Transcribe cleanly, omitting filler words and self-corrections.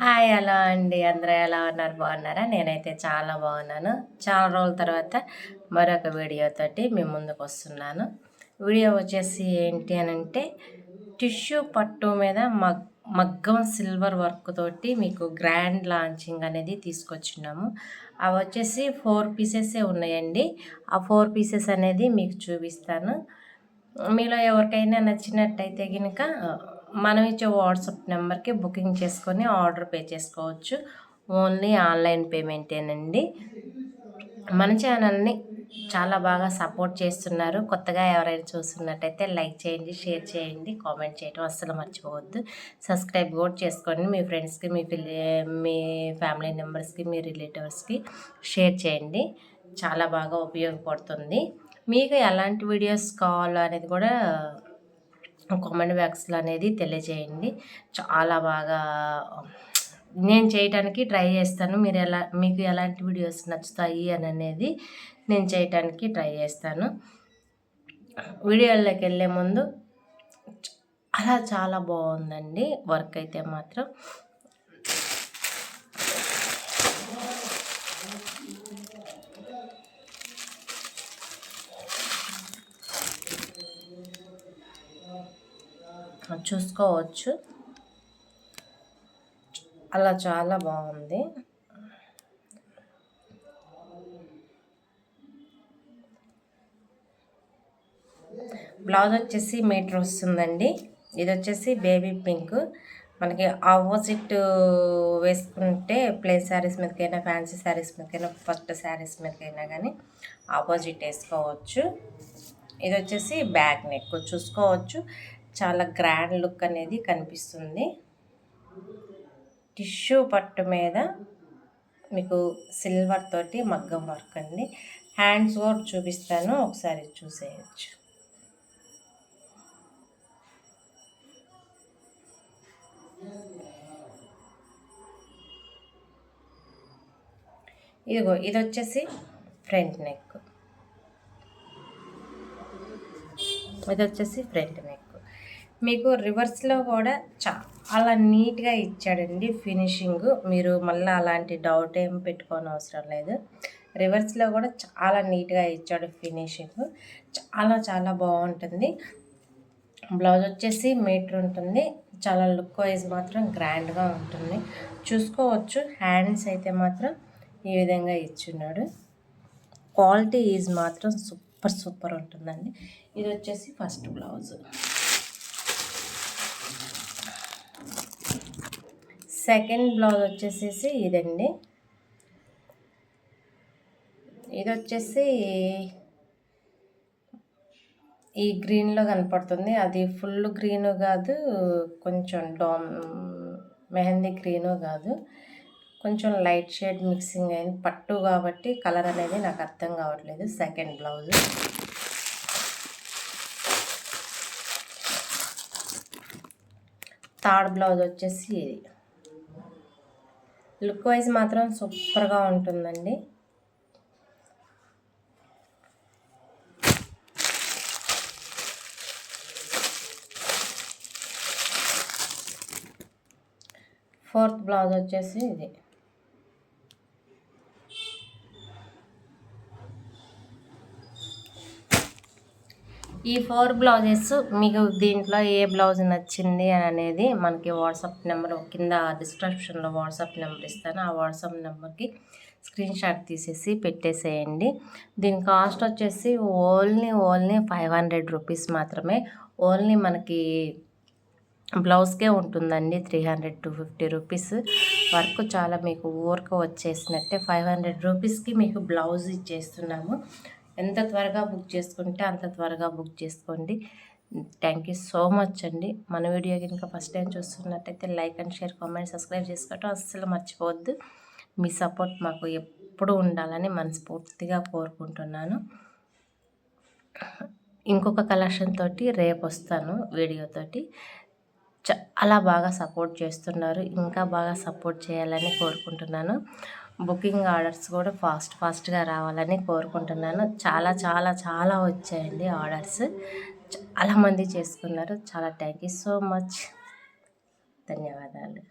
Hi hello అండి, అందరూ ఎలా ఉన్నారు? బాగున్నారా? నేనైతే చాలా బాగున్నాను. చాలా రోజుల తర్వాత మరొక వీడియోతోటి మీ ముందుకు వస్తున్నాను. వీడియో వచ్చేసి ఏంటి అని అంటే, టిష్యూ పట్టు మీద మగ్గం సిల్వర్ వర్క్ తోటి మీకు గ్రాండ్ లాంచింగ్ అనేది తీసుకొచ్చినాము. అవి వచ్చేసి 4 పీసెసే ఉన్నాయండి. ఆ 4 పీసెస్ అనేది మీకు చూపిస్తాను. మీలో ఎవరికైనా నచ్చినట్టయితే కనుక మనం ఇచ్చే వాట్సాప్ నెంబర్కి బుకింగ్ చేసుకొని ఆర్డర్ పే చేసుకోవచ్చు. ఓన్లీ ఆన్లైన్ పేమెంటేనండి. మన ఛానల్ని చాలా బాగా సపోర్ట్ చేస్తున్నారు. కొత్తగా ఎవరైనా చూస్తున్నట్టయితే లైక్ చేయండి, షేర్ చేయండి, కామెంట్ చేయడం అస్సలు మర్చిపోవద్దు. సబ్స్క్రైబ్ కూడా చేసుకోండి. మీ ఫ్రెండ్స్కి, మీ ఫ్యామిలీ మెంబర్స్కి, మీ రిలేటివ్స్కి షేర్ చేయండి. చాలా బాగా ఉపయోగపడుతుంది. మీకు ఎలాంటి వీడియోస్ కావాలో అనేది కూడా కామెంట్ బాక్స్లో అనేది తెలియజేయండి. చాలా బాగా నేను చేయటానికి ట్రై చేస్తాను. మీకు ఎలాంటి వీడియోస్ నచ్చుతాయి అని అనేది నేను చేయటానికి ట్రై చేస్తాను. వీడియోలోకి వెళ్ళే ముందు చాలా బాగుందండి వర్క్ అయితే మాత్రం. చూసుకోవచ్చు, అలా చాలా బాగుంది. బ్లౌజ్ వచ్చేసి మీటర్ వస్తుందండి. ఇది వచ్చేసి బేబీ పింక్. మనకి ఆపోజిట్ వేసుకుంటే ప్లేన్ శారీస్ మీదకైనా, ఫ్యాన్సీ శారీస్ మీదకైనా, ఫస్ట్ శారీస్ మీదకైనా కానీ ఆపోజిట్ వేసుకోవచ్చు. ఇది వచ్చేసి బ్యాక్ నెక్ చూసుకోవచ్చు. చాలా గ్రాండ్ లుక్ అనేది కనిపిస్తుంది. టిష్యూ పట్టు మీద మీకు సిల్వర్ తోటి మగ్గం వర్క్ అండి. హ్యాండ్స్ కూడా చూపిస్తాను, ఒకసారి చూసేయచ్చు. ఇదిగో ఇది వచ్చేసి ఫ్రంట్ నెక్. ఇది వచ్చేసి ఫ్రంట్ నెక్. మీకు రివర్స్లో కూడా చాలా నీట్గా ఇచ్చాడండి ఫినిషింగ్. మీరు మళ్ళీ అలాంటి డౌట్ ఏం పెట్టుకోని అవసరం లేదు. రివర్స్లో కూడా చాలా నీట్గా ఇచ్చాడు ఫినిషింగ్. చాలా బాగుంటుంది. బ్లౌజ్ వచ్చేసి మీటర్ ఉంటుంది. చాలా లుక్ వైజ్ మాత్రం గ్రాండ్గా ఉంటుంది. చూసుకోవచ్చు. హ్యాండ్స్ అయితే మాత్రం ఈ విధంగా ఇచ్చున్నాడు. క్వాలిటీ ఈజ్ మాత్రం సూపర్ ఉంటుందండి. ఇది వచ్చేసి ఫస్ట్ బ్లౌజ్. సెకండ్ బ్లౌజ్ వచ్చేసేసి ఇదండి. ఇది వచ్చేసి ఈ గ్రీన్లో కనపడుతుంది. అది ఫుల్ గ్రీను కాదు, కొంచెం మెహందీ గ్రీను కాదు, కొంచెం లైట్ షేడ్ మిక్సింగ్ అయింది. పట్టు కాబట్టి కలర్ అనేది నాకు అర్థం కావట్లేదు. Second blouse. థర్డ్ బ్లౌజ్ వచ్చేసి ఇది. లుక్ వైజ్ మాత్రం సూపర్గా ఉంటుందండి. ఫోర్త్ బ్లౌజ్ వచ్చేసి ఇది. ఈ 4 బ్లౌజెస్ మీకు దీంట్లో ఏ బ్లౌజ్ నచ్చింది అని అనేది మనకి వాట్సాప్ నెంబర్ కింద డిస్క్రిప్షన్లో వాట్సాప్ నెంబర్ ఇస్తాను. ఆ వాట్సాప్ నెంబర్కి స్క్రీన్ షాట్ తీసేసి పెట్టేసేయండి. దీని కాస్ట్ వచ్చేసి ఓన్లీ 500 రూపీస్ మాత్రమే. ఓన్లీ మనకి బ్లౌజ్కే ఉంటుందండి 300 to 50 రూపీస్. వర్క్ చాలా మీకు ఊరికి వచ్చేసినట్టే. 500 రూపీస్కి మీకు బ్లౌజ్ ఇచ్చేస్తున్నాము. ఎంత త్వరగా బుక్ చేసుకుంటే అంత త్వరగా బుక్ చేసుకోండి. థ్యాంక్ యూ సో మచ్ అండి. మన వీడియో కనుక ఫస్ట్ టైం చూస్తున్నట్టయితే like and share, comment, subscribe చేసుకోవటం అస్సలు మర్చిపోవద్దు. మీ సపోర్ట్ మాకు ఎప్పుడు ఉండాలని మనస్ఫూర్తిగా కోరుకుంటున్నాను. ఇంకొక కలెక్షన్ తోటి రేపు వస్తాను వీడియోతోటి. చాలా బాగా సపోర్ట్ చేస్తున్నారు. ఇంకా బాగా సపోర్ట్ చేయాలని కోరుకుంటున్నాను. బుకింగ్ ఆర్డర్స్ కూడా ఫాస్ట్గా రావాలని కోరుకుంటున్నాను. చాలా వచ్చాయండి ఆర్డర్స్. చాలామంది చేసుకున్నారు. చాలా థ్యాంక్ యూ సో మచ్. ధన్యవాదాలు.